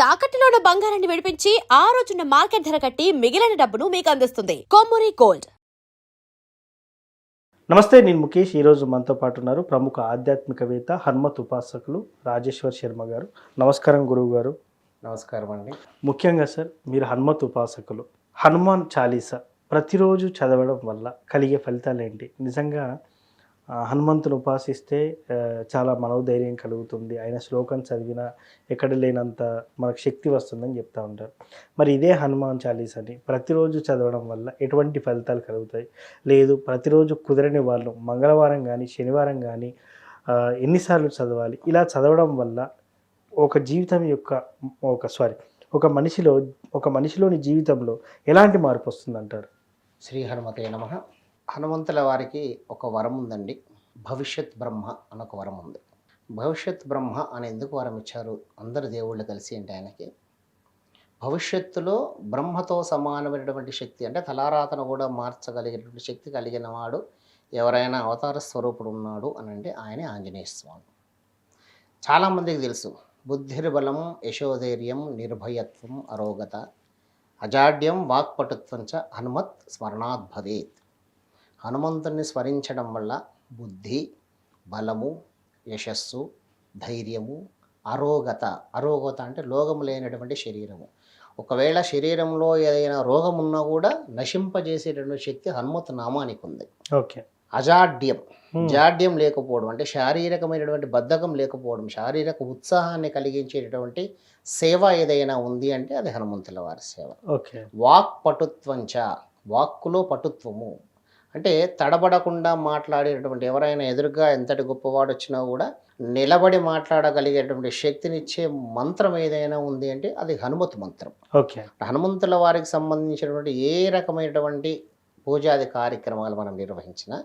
తాకట్టులో ఉన్న బంగారాన్ని విడిపించి ఆ రోజున్న మార్కెట్ ధర కట్టి మిగిలిన డబ్బును మీకు అందిస్తుంది కొమ్మూరి గోల్డ్. నమస్తే, నేను ముఖేష్. ఈరోజు మనతో పాటు ఉన్నారు ప్రముఖ ఆధ్యాత్మికవేత్త, హనుమత్ ఉపాసకులు రాజేశ్వర్ శర్మ గారు. నమస్కారం గురువు గారు. నమస్కారం అండి. ముఖ్యంగా సార్, మీరు హనుమత్ ఉపాసకులు. హనుమాన్ చాలీసా ప్రతిరోజు చదవడం వల్ల కలిగే ఫలితాలు ఏంటి? నిజంగా హనుమంతుని ఉపాసిస్తే చాలా మనోధైర్యం కలుగుతుంది, ఆయన శ్లోకం చదివినా ఎక్కడ లేనంత మనకు శక్తి వస్తుందని చెప్తూ ఉంటారు. మరి ఇదే హనుమాన్ చాలీసాని ప్రతిరోజు చదవడం వల్ల ఎటువంటి ఫలితాలు కలుగుతాయి? లేదు, ప్రతిరోజు కుదరని వాళ్ళు మంగళవారం కానీ శనివారం కానీ ఎన్నిసార్లు చదవాలి? ఇలా చదవడం వల్ల ఒక జీవితం యొక్క ఒక మనిషిలోని జీవితంలో ఎలాంటి మార్పు వస్తుందంటారు? శ్రీ హనుమతే నమః. హనుమంతుల వారికి ఒక వరం ఉందండి. భవిష్యత్ బ్రహ్మ అని ఒక వరం ఉంది. భవిష్యత్ బ్రహ్మ అని ఎందుకు వరం ఇచ్చారు? అందరు దేవుళ్ళు కలిసి అంటే ఆయనకి భవిష్యత్తులో బ్రహ్మతో సమానమైనటువంటి శక్తి, అంటే తలారాతను కూడా మార్చగలిగినటువంటి శక్తి కలిగిన వాడు ఎవరైనా అవతార స్వరూపుడు ఉన్నాడు అని అంటే ఆయనే ఆంజనేయ స్వామి. చాలామందికి తెలుసు, బుద్ధిర్బలం యశోధైర్యం నిర్భయత్వం అరోగత అజాడ్యం వాక్పటుత్వం చ హనుమత్ స్మరణాత్ భవేత్. హనుమంతుని స్మరించడం వల్ల బుద్ధి, బలము, యశస్సు, ధైర్యము, అరోగత. అరోగత అంటే రోగము లేనటువంటి శరీరము. ఒకవేళ శరీరంలో ఏదైనా రోగం ఉన్నా కూడా నశింపజేసేటటువంటి శక్తి హనుమత్ నామానికి ఉంది. ఓకే. అజాడ్యం, జాడ్యం లేకపోవడం అంటే శారీరకమైనటువంటి బద్ధకం లేకపోవడం, శారీరక ఉత్సాహాన్ని కలిగించేటటువంటి సేవ ఏదైనా ఉంది అంటే అది హనుమంతుల వారి సేవ. ఓకే. వాక్ పటుత్వంచ, వాక్కులో పటుత్వము అంటే తడబడకుండా మాట్లాడేటటువంటి, ఎవరైనా ఎదురుగా ఎంతటి గొప్పవాడు వచ్చినా కూడా నిలబడి మాట్లాడగలిగేటువంటి శక్తినిచ్చే మంత్రం ఏదైనా ఉంది అంటే అది హనుమత్ మంత్రం. ఓకే. హనుమంతుల వారికి సంబంధించినటువంటి ఏ రకమైనటువంటి పూజాది కార్యక్రమాలు మనం నిర్వహించినా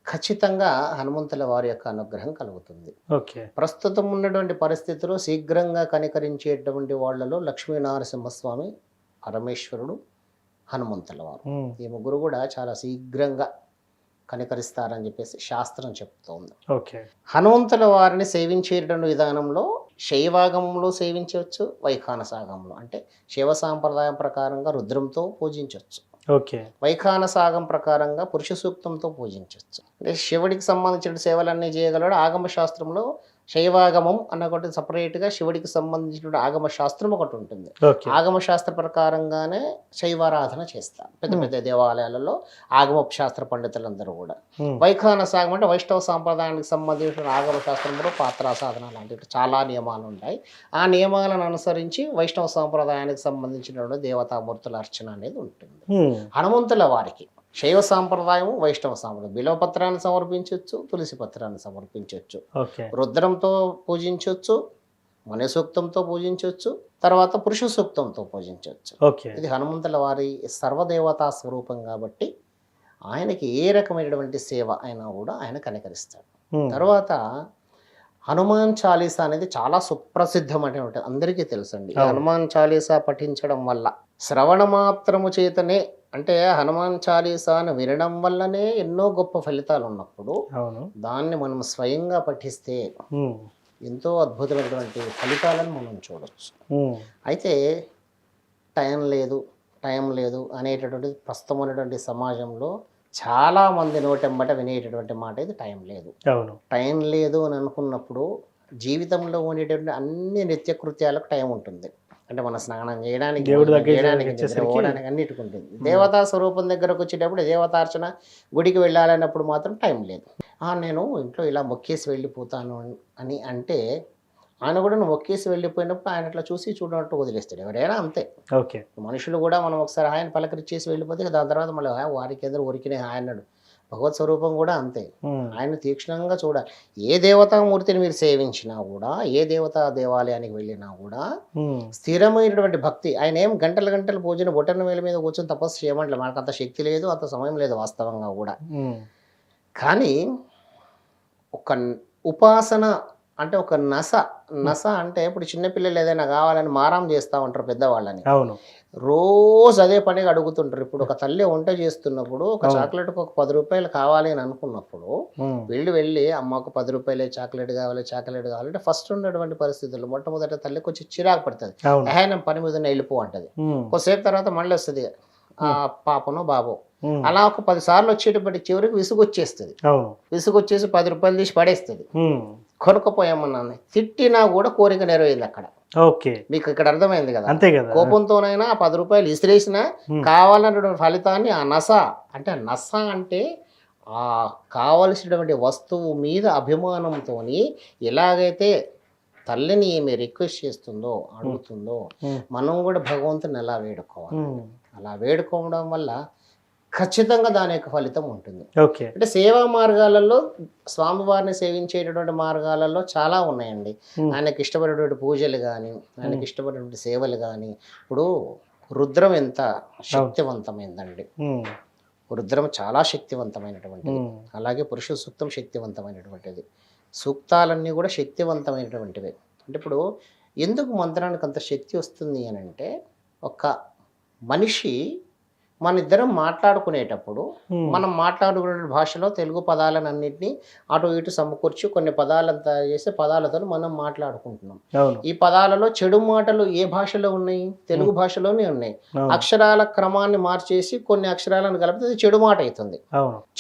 ఖచ్చితంగా హనుమంతుల వారి యొక్క అనుగ్రహం కలుగుతుంది. ఓకే. ప్రస్తుతం ఉన్నటువంటి పరిస్థితుల్లో శీఘ్రంగా కనికరించేటువంటి వాళ్ళలో లక్ష్మీనరసింహస్వామి, పరమేశ్వరుడు, హనుమంతుల వారు, ఈ ముగ్గురు కూడా చాలా శీఘ్రంగా కనికరిస్తారని చెప్పేసి శాస్త్రం చెప్తోంది. ఓకే. హనుమంతుల వారిని సేవించేటువంటి విధానంలో శైవాగమంలో సేవించవచ్చు, వైఖానసాగంలో అంటే శైవ సాంప్రదాయం ప్రకారంగా రుద్రంతో పూజించవచ్చు, ఓకే. వైఖానసాగం ప్రకారంగా పురుష సూక్తంతో పూజించవచ్చు. అంటే శివుడికి సంబంధించిన సేవలన్నీ చేయగలడు. ఆగమ శాస్త్రంలో శైవాగమం అన్న ఒకటి సపరేట్గా శివుడికి సంబంధించిన ఆగమ శాస్త్రం ఒకటి ఉంటుంది. ఆగమ శాస్త్ర ప్రకారంగానే శైవారాధన చేస్తారు పెద్ద పెద్ద దేవాలయాలలో ఆగమ శాస్త్ర పండితులందరూ కూడా. వైఖానసాగం అంటే వైష్ణవ సాంప్రదాయానికి సంబంధించిన ఆగమ శాస్త్రంలో పాత్రా సాధన లాంటివి చాలా నియమాలు ఉంటాయి. ఆ నియమాలను అనుసరించి వైష్ణవ సాంప్రదాయానికి సంబంధించినటువంటి దేవతామూర్తుల అర్చన అనేది ఉంటుంది. హనుమంతుల వారికి శైవ సాంప్రదాయము, వైష్ణవ సాంప్రదాయం బిల్వపత్రాన్ని సమర్పించవచ్చు, తులసి పత్రాన్ని సమర్పించవచ్చు, రుద్రంతో పూజించవచ్చు, మణిసూక్తంతో పూజించవచ్చు, తర్వాత పురుష సూక్తంతో పూజించవచ్చు. ఇది హనుమంతుల వారి సర్వదేవతా స్వరూపం కాబట్టి ఆయనకి ఏ రకమైనటువంటి సేవ అయినా కూడా ఆయన కనికరిస్తాడు. తర్వాత హనుమాన్ చాలీసా అనేది చాలా సుప్రసిద్ధమైనటువంటి, అందరికీ తెలుసండి. హనుమాన్ చాలీసా పఠించడం వల్ల శ్రవణ మాత్రము చేతనే, అంటే హనుమాన్ చాలీసాను వినడం వల్లనే ఎన్నో గొప్ప ఫలితాలు ఉన్నప్పుడు దాన్ని మనం స్వయంగా పఠిస్తే ఎంతో అద్భుతమైనటువంటి ఫలితాలను మనం చూడవచ్చు. అయితే టైం లేదు అనేటటువంటి ప్రస్తుతం ఉన్నటువంటి సమాజంలో చాలామంది నోటెంబట వినేటటువంటి మాట ఇది టైం లేదు. టైం లేదు అని అనుకున్నప్పుడు జీవితంలో ఉండేటువంటి అన్ని నిత్యకృత్యాలకు టైం ఉంటుంది. అంటే మన స్నానం చేయడానికి, పోవడానికి అన్నిటికి ఉంటుంది. దేవతా స్వరూపం దగ్గరకు వచ్చేటప్పుడు దేవతార్చన, గుడికి వెళ్ళాలన్నప్పుడు మాత్రం టైం లేదు. నేను ఇంట్లో ఇలా మొక్కేసి వెళ్ళిపోతాను అని అంటే ఆయన కూడా నువ్వు మొక్కేసి వెళ్ళిపోయినప్పుడు ఆయన అట్లా చూసి చూడనట్టు వదిలేస్తాడు. ఎవరైనా అంతే. ఓకే. మనుషులు కూడా మనం ఒకసారి ఆయన పలకరించేసి వెళ్ళిపోతే దాని తర్వాత మళ్ళీ వారికి ఎదురు ఉరికినే ఆయన్నాడు. భగవత్ స్వరూపం కూడా అంతే. ఆయన తీక్షణంగా చూడాలి. ఏ దేవతామూర్తిని మీరు సేవించినా కూడా, ఏ దేవతా దేవాలయానికి వెళ్ళినా కూడా స్థిరమైనటువంటి భక్తి. ఆయన ఏం గంటలు పూజను బొటన వేల మీద కూర్చొని తపస్సు చేయమంటలే. మనకు అంత శక్తి లేదు, అంత సమయం లేదు వాస్తవంగా కూడా. కానీ ఒక ఉపాసన అంటే ఒక నస అంటే ఇప్పుడు చిన్నపిల్లలు ఏదైనా కావాలని మారం చేస్తూ ఉంటారు పెద్దవాళ్ళని. అవును. రోజు అదే పనిగా అడుగుతుంటారు. ఇప్పుడు ఒక తల్లి వంట చేస్తున్నప్పుడు ఒక చాక్లెట్కి ఒక 10 రూపాయలు కావాలి అని అనుకున్నప్పుడు వెళ్ళి అమ్మకు 10 రూపాయలే చాక్లెట్ కావాలంటే ఫస్ట్ ఉన్నటువంటి పరిస్థితుల్లో మొట్టమొదట తల్లి కొంచెం చిరాకు పడుతుంది. నేను పని మీద వెళ్ళిపో అంటది. కొద్దిసేపు తర్వాత మళ్ళీ వస్తుంది ఆ పాపనో బాబో. అలా ఒక 10 సార్లు వచ్చేటప్పటి చివరికి విసుగొచ్చేస్తుంది. విసుగొచ్చేసి 10 రూపాయలు తీసి పడేస్తుంది. కొనుక్కపోయామన్నాను. తిట్టినా కూడా కోరిక నెరవేరింది అక్కడ. ఓకే, మీకు ఇక్కడ అర్థమైంది కదా. అంతే కదా. కోపంతోనైనా 10 రూపాయలు ఇసిరేసినా కావాలన్నటువంటి ఫలితాన్ని ఆ నస అంటే ఆ కావలసినటువంటి వస్తువు మీద అభిమానంతో ఎలాగైతే తల్లిని ఏమి రిక్వెస్ట్ చేస్తుందో అడుగుతుందో మనం కూడా భగవంతుని ఎలా వేడుకోవాలి. అలా వేడుకోవడం వల్ల ఖచ్చితంగా దాని యొక్క ఫలితం ఉంటుంది. అంటే సేవా మార్గాలలో స్వామివారిని సేవించేటటువంటి మార్గాలలో చాలా ఉన్నాయండి. ఆయనకి ఇష్టపడేటువంటి పూజలు కానీ, ఆయనకి ఇష్టపడేటువంటి సేవలు కానీ. ఇప్పుడు రుద్రం ఎంత శక్తివంతమైందండి. రుద్రం చాలా శక్తివంతమైనటువంటిది. అలాగే పురుష సూక్తం శక్తివంతమైనటువంటిది. సూక్తాలన్నీ కూడా శక్తివంతమైనటువంటివి. అంటే ఇప్పుడు ఎందుకు మంత్రానికి అంత శక్తి వస్తుంది అని అంటే, ఒక మనిషి మన ఇద్దరం మాట్లాడుకునేటప్పుడు మనం మాట్లాడుకునే భాషలో తెలుగు పదాలన్నింటినీ అటు ఇటు సమకూర్చి కొన్ని పదాలను తయారు చేసి పదాలతో మనం మాట్లాడుకుంటున్నాం. ఈ పదాలలో చెడు మాటలు ఏ భాషలో ఉన్నాయి? తెలుగు భాషలోనే ఉన్నాయి. అక్షరాల క్రమాన్ని మార్చేసి కొన్ని అక్షరాలను కలిపితే చెడు మాట అవుతుంది.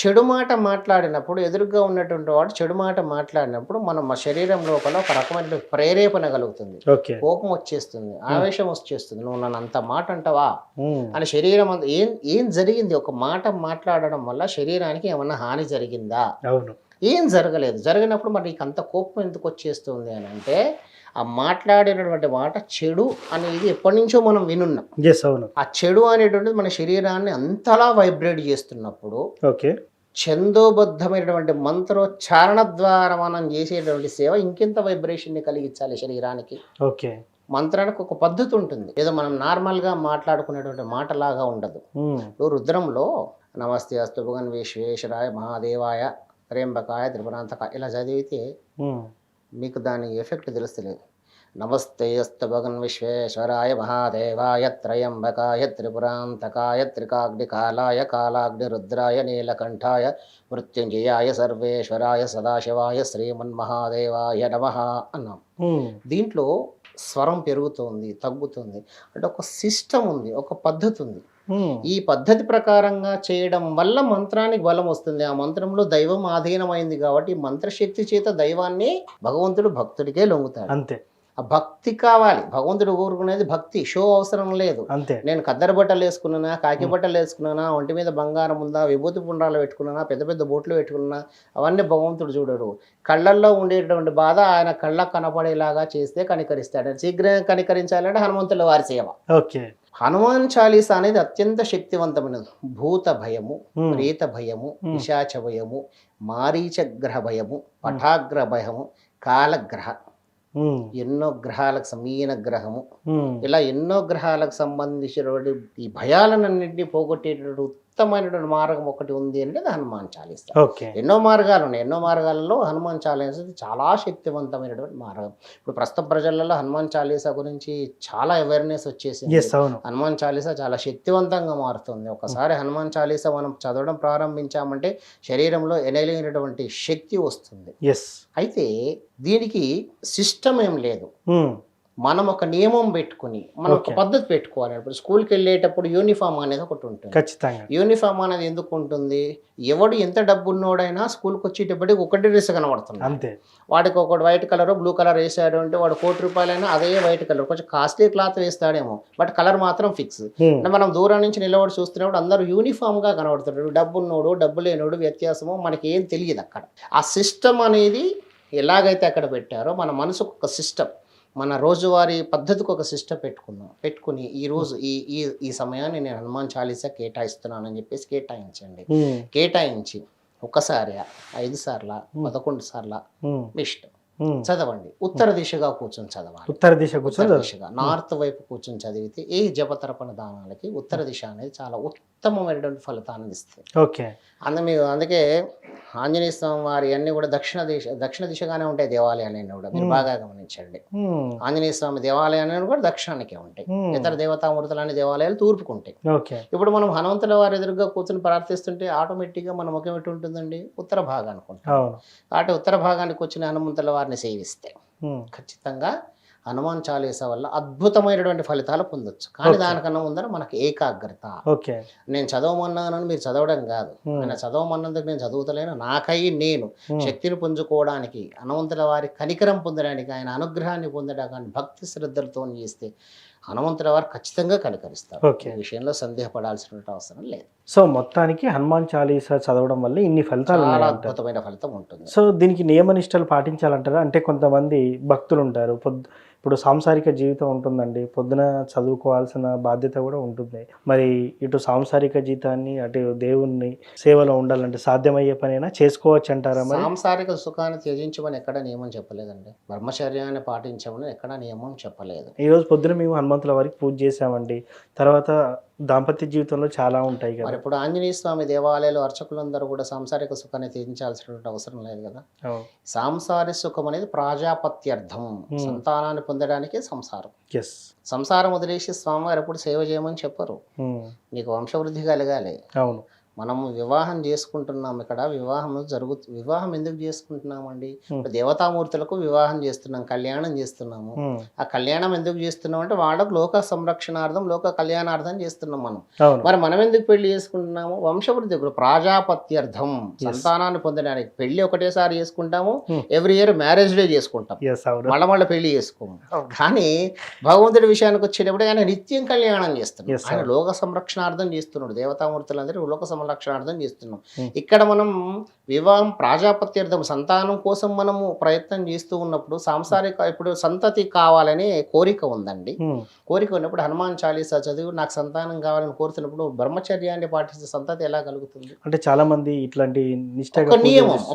చెడు మాట మాట్లాడినప్పుడు ఎదురుగా ఉన్నటువంటి వాడు చెడు మాట మాట్లాడినప్పుడు మన శరీరం లోపల ఒక రకమైన ప్రేరేపణ కలుగుతుంది. కోపం వచ్చేస్తుంది, ఆవేశం వచ్చేస్తుంది. నువ్వు నన్ను అంత మాట అంటావా అని శరీరం అంతా ఏం జరిగింది? ఒక మాట మాట్లాడడం వల్ల శరీరానికి ఏమన్నా హాని జరిగిందా? ఏం జరగలేదు. జరిగినప్పుడు మరి నీకు అంత కోపం ఎందుకు వచ్చేస్తుంది అని అంటే, ఆ మాట్లాడినటువంటి మాట చెడు అనేది ఎప్పటి నుంచో మనం వినున్నాం. ఆ చెడు అనేటువంటిది మన శరీరాన్ని అంతలా వైబ్రేట్ చేస్తున్నప్పుడు ఛందోబద్ధమైనటువంటి మంత్రోచ్చారణ ద్వారా మనం చేసేటువంటి సేవ ఇంకెంత వైబ్రేషన్ని కలిగించాలి శరీరానికి. మంత్రానికి ఒక పద్ధతి ఉంటుంది. ఏదో మనం నార్మల్గా మాట్లాడుకునేటువంటి మాటలాగా ఉండదు. రుద్రంలో నమస్తే అస్తు భగవన్ విశ్వేశ్వరాయ మహాదేవాయ త్ర్యంబకాయ త్రిపురాంతకాయ ఇలా చదివితే మీకు దాని ఎఫెక్ట్ తెలుస్తలేదు. నమస్తే అస్తు భగవన్ విశ్వేశ్వరాయ మహాదేవాయ త్రయంబకాయ త్రిపురాంతకాయ త్రికాగ్నికాలాయ కాలాగ్ని రుద్రాయ నీలకంఠాయ మృత్యుంజయాయ సర్వేశ్వరాయ సదాశివాయ శ్రీమన్మహాదేవాయ నమః అన్నాం. దీంట్లో స్వరం పెరుగుతుంది, తగ్గుతుంది. అంటే ఒక సిస్టమ్ ఉంది, ఒక పద్ధతి ఉంది. ఈ పద్ధతి ప్రకారంగా చేయడం వల్ల మంత్రానికి బలం వస్తుంది. ఆ మంత్రంలో దైవం ఆధీనమైంది కాబట్టి మంత్రశక్తి చేత దైవాన్ని భగవంతుడు భక్తుడికే లొంగుతాడు. అంతే. ఆ భక్తి కావాలి. భగవంతుడు కోరుకునేది భక్తి. షో అవసరం లేదు. నేను కద్దరి బట్టలు వేసుకున్నానా, కాకి బట్టలు వేసుకున్నానా, ఒంటి మీద బంగారం ఉందా, విభూతి పుండ్రాలు పెట్టుకున్నానా, పెద్ద పెద్ద బొట్లు పెట్టుకున్నా, అవన్నీ భగవంతుడు చూడడు. కళ్ళల్లో ఉండేటువంటి బాధ ఆయన కళ్ళకు కనపడేలాగా చేస్తే కనికరిస్తాడు. శీఘ్రంగా కనికరించాలంటే హనుమంతుల వారి సేవ. హనుమాన్ చాలీసా అనేది అత్యంత శక్తివంతమైనది. భూత భయము, ప్రేత భయము, పిశాచ భయము, మారీచగ్రహ భయము, పటాగ్ర భయము, కాలగ్రహ, ఎన్నో గ్రహాలకు మీన గ్రహము, ఇలా ఎన్నో గ్రహాలకు సంబంధించినటువంటి ఈ భయాలన్నింటినీ పోగొట్టేటటువంటి ఉత్తమమైనటువంటి మార్గం ఒకటి ఉంది అంటే హనుమాన్ చాలీసా. ఎన్నో మార్గాలు ఉన్నాయి. ఎన్నో మార్గాలలో హనుమాన్ చాలీసా చాలా శక్తివంతమైనటువంటి మార్గం. ఇప్పుడు ప్రస్తుత ప్రజలలో హనుమాన్ చాలీసా గురించి చాలా అవేర్నెస్ వచ్చేసింది. హనుమాన్ చాలీసా చాలా శక్తివంతంగా మారుతుంది. ఒకసారి హనుమాన్ చాలీసా మనం చదవడం ప్రారంభించామంటే శరీరంలో ఎనలేనటువంటి శక్తి వస్తుంది. అయితే దీనికి సిస్టమ్ ఏం లేదు. మనం ఒక నియమం పెట్టుకుని మనం ఒక పద్ధతి పెట్టుకోవాలి. ఇప్పుడు స్కూల్కి వెళ్ళేటప్పుడు యూనిఫామ్ అనేది ఒకటి ఉంటుంది. ఖచ్చితంగా యూనిఫామ్ అనేది ఎందుకు ఉంటుంది? ఎవడు ఎంత డబ్బు ఉన్నోడైనా స్కూల్కి వచ్చేటప్పటికి ఒకటి డ్రెస్ కనబడుతుంది. అంతే. వాడికి ఒకటి వైట్ కలర్ బ్లూ కలర్ వేసాడు అంటే వాడు ₹1,00,000 అదే వైట్ కలర్, కొంచెం కాస్ట్లీ క్లాత్ వేస్తాడేమో, బట్ కలర్ మాత్రం ఫిక్స్. అంటే మనం దూరం నుంచి నిలబడి చూస్తున్నప్పుడు అందరూ యూనిఫామ్ గా కనబడుతున్నాడు. డబ్బు ఉన్నోడు డబ్బు లేనోడు వ్యత్యాసము మనకి ఏం తెలియదు అక్కడ. ఆ సిస్టమ్ అనేది ఎలాగైతే అక్కడ పెట్టారో మన మనసుకు ఒక సిస్టమ్, మన రోజువారీ పద్ధతికి ఒక సిస్టమ్ పెట్టుకుని ఈరోజు ఈ సమయాన్ని నేను హనుమాన్ చాలీసా కేటాయిస్తున్నానని చెప్పేసి కేటాయించి ఒకసారి 5 సార్ల 11 సార్ల మీ ఇష్టం చదవండి. ఉత్తర దిశగా కూర్చొని చదవాలి. ఉత్తర దిశగా నార్త్ వైపు కూర్చొని చదివితే ఏ జపతర్పణ దానాలకి ఉత్తర దిశ అనేది చాలా ఉత్తమమైనటువంటి ఫలితాన్ని ఇస్తుంది. అందుకే ఆంజనేయ స్వామి వారి అన్నీ కూడా దక్షిణ దిశగానే ఉంటాయి దేవాలయాలన్నీ కూడా, మీరు బాగా గమనించండి. ఆంజనేయ స్వామి దేవాలయాలు కూడా దక్షిణానికే ఉంటాయి, ఇతర దేవతామూర్తులనే దేవాలయాలు తూర్పుకుంటాయి. ఓకే. ఇప్పుడు మనం హనుమంతుల వారి ఎదురుగా కూర్చొని ప్రార్థిస్తుంటే ఆటోమేటిక్గా మన ముఖం ఎటు ఉంటుందండి, ఉత్తర భాగానికి ఉంటుంది. అవును. కాబట్టి ఉత్తర భాగానికి వచ్చిన హనుమంతుల వారిని సేవిస్తే ఖచ్చితంగా హనుమాన్ చాలీసా వల్ల అద్భుతమైనటువంటి ఫలితాలు పొందొచ్చు. కానీ దానికన్నా ముందర మనకి ఏకాగ్రత. ఓకే. నేను చదవమన్నానని మీరు చదవడం కాదు, ఆయన చదవమన్నందుకు నేను చదువుతలేను, నాకై నేను శక్తిని పుంజుకోవడానికి, హనుమంతుల వారి కనికరం పొందడానికి, ఆయన అనుగ్రహాన్ని పొందడానికి భక్తి శ్రద్ధలతో చేస్తే హనుమంతుల వారు ఖచ్చితంగా కనికరిస్తారు. ఓకే. ఈ విషయంలో సందేహపడాల్సిన అవసరం లేదు. సో మొత్తానికి హనుమాన్ చాలీసా చదవడం వల్ల ఇన్ని ఫలితాలు చాలా ఉన్నాయంటారు. అద్భుతమైన ఫలితం ఉంటుంది. సో దీనికి నియమనిష్టలు పాటించాలంటారా? అంటే కొంతమంది భక్తులు ఉంటారు, ఇప్పుడు సాంసారిక జీవితం ఉంటుందండి, పొద్దున చదువుకోవాల్సిన బాధ్యత కూడా ఉంటుంది. మరి ఇటు సాంసారిక జీవితాన్ని అటు దేవుణ్ణి సేవలో ఉండాలంటే సాధ్యమయ్యే పనైనా చేసుకోవచ్చు అంటారా? మరి సాంసారిక సుఖాన్ని త్యజించమని ఎక్కడ నియమం చెప్పలేదండి, బ్రహ్మచర్యాన్ని పాటించమని ఎక్కడ నియమం చెప్పలేదు. ఈరోజు పొద్దున మేము హనుమంతుల వారికి పూజ చేసామండి, తర్వాత దాంపత్య జీవితంలో చాలా ఉంటాయి కదా. మరి ఇప్పుడు ఆంజనేయ స్వామి దేవాలయాలు అర్చకులందరూ కూడా సాంసారిక సుఖాన్ని త్యజించాల్సినటువంటి అవసరం లేదు కదా. సాంసారిక సుఖం అనేది ప్రాజాపత్యర్థం, సంతానాన్ని పొందడానికే సంసారం. సంసారం వదిలేసి స్వామివారు ఎప్పుడు సేవ చేయమని చెప్పరు, నీకు వంశవృద్ధి కలగాలి. అవును. మనము వివాహం చేసుకుంటున్నాం, ఇక్కడ వివాహం ఎందుకు చేసుకుంటున్నామండి, దేవతామూర్తులకు వివాహం చేస్తున్నాం, కళ్యాణం చేస్తున్నాము. ఆ కళ్యాణం ఎందుకు చేస్తున్నాం అంటే వాళ్ళకు లోక సంరక్షణార్థం, లోక కళ్యాణార్థం చేస్తున్నాం మనం. మరి మనం ఎందుకు పెళ్లి చేసుకుంటున్నాము, వంశవృద్ధి, ప్రాజాపత్యర్థం, సంతానాన్ని పొందడానికి. పెళ్లి ఒకటేసారి చేసుకుంటాము, ఎవ్రీ ఇయర్ మ్యారేజ్ డే చేసుకుంటాం, మళ్ళీ పెళ్లి చేసుకోము. కానీ భగవంతుడి విషయానికి వచ్చేటప్పుడు ఆయన నిత్యం కళ్యాణం చేస్తున్నాడు, ఆయన లోక సంరక్షణార్థం చేస్తున్నాడు, దేవతామూర్తులందరూ లోక సంరక్షణార్థం చేస్తున్నాం. ఇక్కడ మనం వివాహం ప్రాజాపత్యర్థం, సంతానం కోసం మనము ప్రయత్నం చేస్తూ ఉన్నప్పుడు సాంసారిక, ఇప్పుడు సంతతి కావాలనే కోరిక ఉందండి. కోరిక ఉన్నప్పుడు హనుమాన్ చాలీసా చదివి నాకు సంతానం కావాలని కోరుతున్నప్పుడు బ్రహ్మచర్యాన్ని పాటిస్తే సంతతి ఎలా కలుగుతుంది? అంటే చాలా మంది ఇట్లాంటి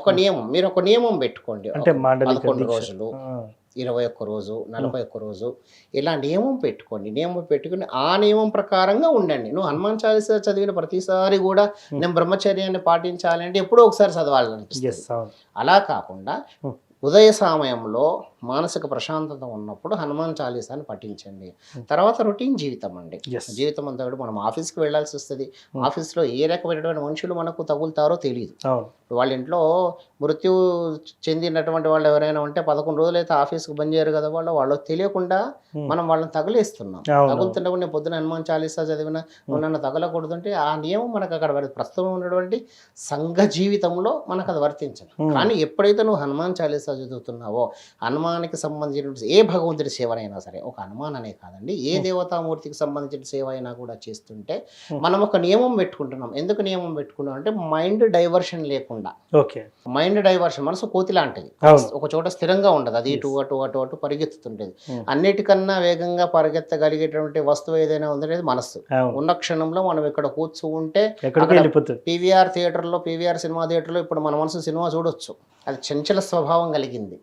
ఒక నియమం మీరు ఒక నియమం పెట్టుకోండి, అంటే 11 రోజులు, 21 రోజు, 41 రోజు, ఇలా నియమం పెట్టుకోండి. నియమం పెట్టుకుని ఆ నియమం ప్రకారంగా ఉండండి. నువ్వు హనుమాన్ చాలీసా చదివిన ప్రతిసారి కూడా నేను బ్రహ్మచర్యాన్ని పాటించాలి అంటే ఎప్పుడో ఒకసారి చదవాలనిపిస్తుంది. అలా కాకుండా ఉదయ సమయంలో మానసిక ప్రశాంతత ఉన్నప్పుడు హనుమాన్ చాలీసాని పఠించండి. తర్వాత రొటీన్ జీవితం అండి, జీవితం అంతా కూడా మనం ఆఫీస్కి వెళ్ళాల్సి వస్తుంది. ఆఫీస్లో ఏ రకమైనటువంటి మనుషులు మనకు తగులుతారో తెలియదు. వాళ్ళ ఇంట్లో మృత్యు చెందినటువంటి వాళ్ళు ఎవరైనా ఉంటే 11 రోజులు అయితే ఆఫీస్కి బంద్ చేయరు కదా, వాళ్ళు తెలియకుండా మనం వాళ్ళని తగిలేస్తున్నాం. తగులుతున్నప్పుడు నేను పొద్దున హనుమాన్ చాలీసా చదివిన నన్ను తగలకూడదంటే ఆ నియమం మనకు అక్కడ ప్రస్తుతం ఉన్నటువంటి సంఘ జీవితంలో మనకు అది వర్తించదు. కానీ ఎప్పుడైతే నువ్వు హనుమాన్ చాలీసా చదువుతున్నావో, హనుమానికి సంబంధించిన ఏ భగవంతుడి సేవనైనా సరే, ఒక హనుమాన్ అనే కాదండి, ఏ దేవతామూర్తికి సంబంధించిన సేవ అయినా కూడా చేస్తుంటే మనం ఒక నియమం పెట్టుకుంటున్నాం. ఎందుకు నియమం పెట్టుకున్నాం అంటే మైండ్ డైవర్షన్ లేకుండా. మైండ్ డైవర్షన్, మనసు కోతి లాంటిది, ఒక చోట స్థిరంగా ఉండదు, అది ఇటు అటు అటు అటు పరిగెత్తుతుంటది. అన్నిటికన్నా వేగంగా పరిగెత్తగలిగేటువంటి వస్తువు ఏదైనా ఉందంటే మనస్సు. ఉన్న క్షణంలో మనం ఇక్కడ కూర్చుంటే పీవీఆర్ థియేటర్లో, పీవీఆర్ సినిమా థియేటర్లో ఇప్పుడు మన మనసు సినిమా చూడొచ్చు, అది చంచల స్వభావం కలిగింది.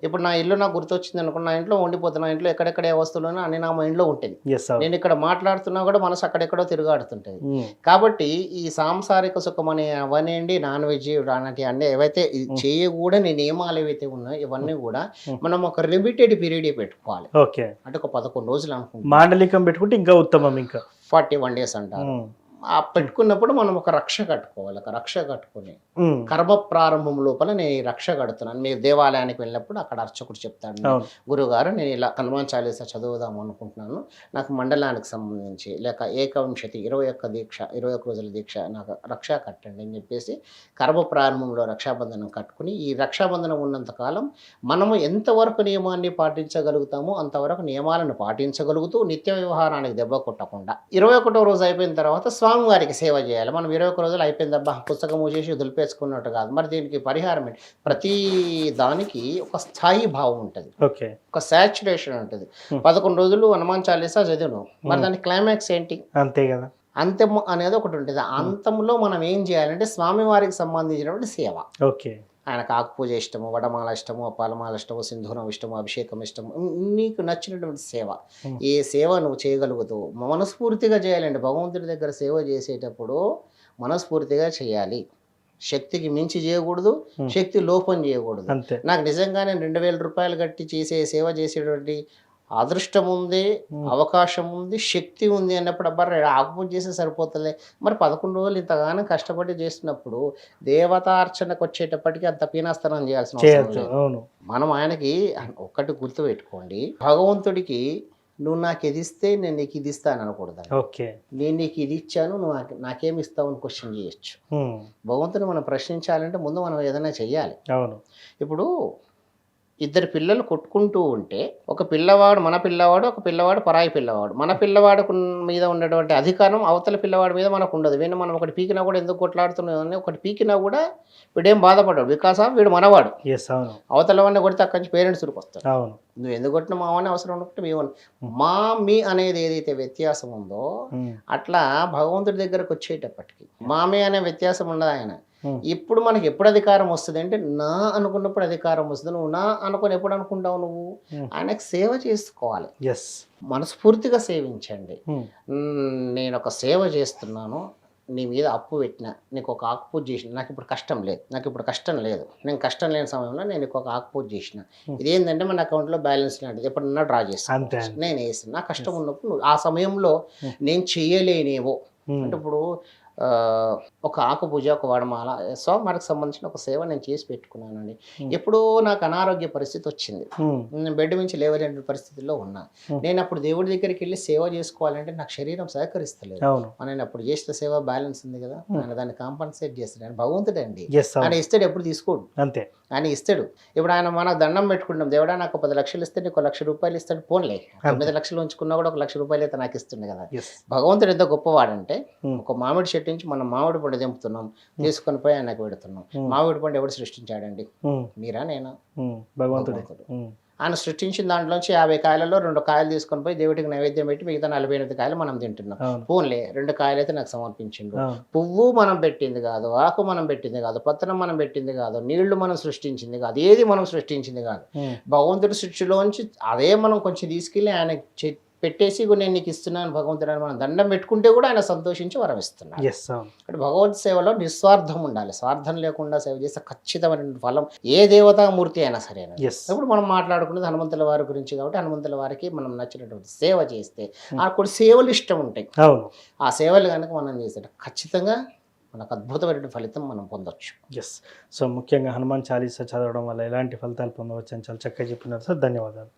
ఇప్పుడు నా ఇల్లు నాకు గుర్తొచ్చింది అనుకో, నా ఇంట్లో ఉండిపోతున్నా, నా ఇంట్లో ఎక్కడెక్కడ వస్తువులు అన్ని నా మైండ్లో ఉంటుంది. నేను ఇక్కడ మాట్లాడుతున్నా కూడా మనసు అక్కడెక్కడో తిరుగాడుతుంటది. కాబట్టి ఈ సాంసారిక సుఖం అనే అవనేండి, నాన్ వెజ్ అలాంటి అన్నీ ఏవైతే చేయకూడని నియమాలు ఏవైతే ఉన్నాయో ఇవన్నీ కూడా మనం ఒక లిమిటెడ్ పీరియడ్ పెట్టుకోవాలి. అంటే ఒక 11 రోజులు అనుకుంటాం, మాండలికం పెట్టుకుంటే ఇంకా ఉత్తమం. ఇంకా 41 days అంటారు. ఆ పెట్టుకున్నప్పుడు మనం ఒక రక్ష కట్టుకోవాలి. ఒక రక్ష కట్టుకుని కర్మ ప్రారంభం లోపల నేను ఈ రక్ష కడుతున్నాను. మీరు దేవాలయానికి వెళ్ళినప్పుడు అక్కడ అర్చకుడు చెప్తాడు, గురుగారు నేను ఇలా హనుమాన్ చాలీసా చదువుదాం అనుకుంటున్నాను, నాకు మండలానికి సంబంధించి లేక ఏకవింశతి 21 రోజుల దీక్ష నాకు రక్ష కట్టండి అని చెప్పేసి కర్మ ప్రారంభంలో రక్షాబంధనం కట్టుకుని, ఈ రక్షాబంధనం ఉన్నంతకాలం మనము ఎంతవరకు నియమాన్ని పాటించగలుగుతామో అంతవరకు నియమాలను పాటించగలుగుతూ నిత్య వ్యవహారానికి దెబ్బ కొట్టకుండా 21వ రోజు అయిపోయిన తర్వాత స్వామివారికి సేవ చేయాలి. మనం 21 రోజులు అయిపోయిందబ్బా పుస్తకం చేసి వదిలిపేసుకున్నట్టు కాదు. మరి దీనికి పరిహారం ఏంటి? ప్రతి దానికి ఒక స్థాయి భావం ఉంటుంది, ఒక సాచురేషన్ ఉంటుంది. 11 రోజులు హనుమాన్ చాలీసా చదివాను, మరి దాని క్లైమాక్స్ ఏంటి? అంతే కదా, అంతం అనేది ఒకటి ఉంటుంది. అంతంలో మనం ఏం చేయాలంటే స్వామివారికి సంబంధించినటువంటి సేవ. ఆయనకు ఆకుపూజ ఇష్టము, వడమాల ఇష్టము, పాలమాల ఇష్టము, సింధూరం ఇష్టము, అభిషేకం ఇష్టము, నీకు నచ్చినటువంటి సేవ. ఏ సేవ నువ్వు చేయగలుగుతావు మనస్ఫూర్తిగా చేయాలండి. భగవంతుడి దగ్గర సేవ చేసేటప్పుడు మనస్ఫూర్తిగా చేయాలి. శక్తికి మించి చేయకూడదు, శక్తి లోపం చేయకూడదు. అంతే. నాకు నిజంగానే 2000 రూపాయలు కట్టి సేవ చేసేటువంటి అదృష్టం ఉంది, అవకాశం ఉంది, శక్తి ఉంది అన్నప్పుడు అబ్బా ఆకుపూజ చేస్తే సరిపోతుందిలే. మరి 11 రోజులు ఇంతగానో కష్టపడి చేసినప్పుడు దేవతార్చనకు వచ్చేటప్పటికి అంత పీనాస్తనం చేయాల్సిన అవసరం చేయొచ్చు. లేదు. అవును. మనం ఆయనకి ఒక్కటి గుర్తుపెట్టుకోండి, భగవంతుడికి నువ్వు నాకు ఇది ఇస్తే నేను నీకు ఇది ఇస్తాను అనకూడదు. ఓకే. నేను నీకు ఇది ఇచ్చాను, నువ్వు నాకేమి ఇస్తావు అని క్వశ్చన్ చేయొచ్చు. భగవంతుని మనం ప్రశ్నించాలంటే ముందు మనం ఏదైనా చెయ్యాలి. అవును. ఇప్పుడు ఇద్దరు పిల్లలు కొట్టుకుంటూ ఉంటే ఒక పిల్లవాడు మన పిల్లవాడు, ఒక పిల్లవాడు పరాయి పిల్లవాడు. మన పిల్లవాడు మీద ఉన్నటువంటి అధికారం అవతల పిల్లవాడి మీద మనకు ఉండదు. వీడిని మనం ఒకటి పీకినా కూడా ఎందుకు కొట్లాడుతున్నాం, ఒకటి పీకినా కూడా వీడేం బాధపడ్డాడు, బికాస్ ఆఫ్ వీడు మనవాడు. అవును. అవతల వాడిని కొడితే అక్కడి నుంచి పేరెంట్స్ వస్తారు. అవును. నువ్వు ఎందుకు కొట్టిన మావని అవసరం అనుకుంటే మేము మా మీ అనేది ఏదైతే వ్యత్యాసం ఉందో అట్లా భగవంతుడి దగ్గరకు వచ్చేటప్పటికి మామే అనే వ్యత్యాసం ఉండదు ఆయన. ఇప్పుడు మనకి ఎప్పుడు అధికారం వస్తుంది అంటే నా అనుకున్నప్పుడు అధికారం వస్తుంది. నువ్వు నా అనుకుని ఎప్పుడు అనుకుంటావు, నువ్వు ఆయనకు సేవ చేసుకోవాలి. మనస్ఫూర్తిగా సేవించండి. నేను ఒక సేవ చేస్తున్నాను, నీ మీద అప్పు పెట్టిన, నీకు ఒక ఆకుపూజ చేసిన, నాకు ఇప్పుడు కష్టం లేదు, నేను కష్టం లేని సమయంలో నేను నీకు ఒక ఆకుపూజ చేసిన, ఇదేంటంటే మన అకౌంట్లో బ్యాలెన్స్ లాంటిది ఎప్పుడన్నా డ్రా చేస్తాను, నేను వేసిన, నా కష్టం ఉన్నప్పుడు ఆ సమయంలో నేను చెయ్యలేనేవో అంటే ఇప్పుడు ఒక ఆకుపూజ, ఒక వడమాల, స్వామివారికి సంబంధించిన ఒక సేవ నేను చేసి పెట్టుకున్నానండి. ఎప్పుడో నాకు అనారోగ్య పరిస్థితి వచ్చింది, నేను బెడ్ నుంచి లేవలేని పరిస్థితుల్లో ఉన్నా. నేను అప్పుడు దేవుడి దగ్గరికి వెళ్ళి సేవ చేసుకోవాలంటే నాకు శరీరం సహకరిస్తలేదు. నేను అప్పుడు చేసిన సేవ బ్యాలెన్స్ ఉంది కదా, ఆయన దాన్ని కాంపన్సేట్ చేస్తాడు. ఆయన భగవంతుడు అండి, ఆయన ఇస్తాడు, ఎప్పుడు తీసుకోడు, అంతే ఆయన ఇస్తాడు. ఇప్పుడు ఆయన మనకు దండం పెట్టుకుంటాం, దేవుడా నాకు 10 లక్షలు ఇస్తే నీకు 1,00,000 రూపాయలు ఇస్తాడు, పోన్లే 9 లక్షలు ఉంచుకున్నా కూడా 1,00,000 రూపాయలు అయితే నాకు ఇస్తుండే కదా. భగవంతుడు ఎంత గొప్పవాడంటే ఒక మామిడి చెట్టు నుంచి మనం మామిడి పండు తెంపుతున్నాం, తీసుకొని పోయి ఆయనకు పెడుతున్నాం. మామిడి పండు ఎవడు సృష్టించాడండి, మీరా నేనా? భగవంతుడు. ఆయన సృష్టించిన దాంట్లోంచి 50 కాయలలో 2 కాయలు తీసుకొని పోయి దేవుడికి నైవేద్యం పెట్టి మిగతా 48 కాయలు మనం తింటున్నాం. పోన్లే 2 కాయలు అయితే నాకు సమర్పించిండు. పువ్వు మనం పెట్టింది కాదు, ఆకు మనం పెట్టింది కాదు, పత్రం మనం పెట్టింది కాదు, నీళ్లు మనం సృష్టించింది కాదు, ఏది మనం సృష్టించింది కాదు. భగవంతుడి సృష్టిలోంచి అదే మనం కొంచెం తీసుకెళ్ళి ఆయన పెట్టేసి నేను నీకు ఇస్తున్నాను భగవంతుడు అని మనం దండం పెట్టుకుంటే కూడా ఆయన సంతోషించి వరం ఇస్తున్నాడు. అంటే భగవద్ సేవలో నిస్వార్థం ఉండాలి, స్వార్థం లేకుండా సేవ చేస్తే ఖచ్చితమైన ఫలం ఏ దేవతామూర్తి అయినా సరే. ఇప్పుడు మనం మాట్లాడుకున్నది హనుమంతుల వారి గురించి కాబట్టి హనుమంతుల వారికి మనం నచ్చినటువంటి సేవ చేస్తే ఆ కొన్ని సేవలు ఇష్టం ఉంటాయి, ఆ సేవలు కనుక మనం చేస్తే ఖచ్చితంగా మనకు అద్భుతమైన ఫలితం మనం పొందొచ్చు. సో ముఖ్యంగా హనుమాన్ చాలీసా చదవడం వల్ల ఎలాంటి ఫలితాలు పొందవచ్చు అని చాలా చక్కగా చెప్పినారు సార్. ధన్యవాదాలు.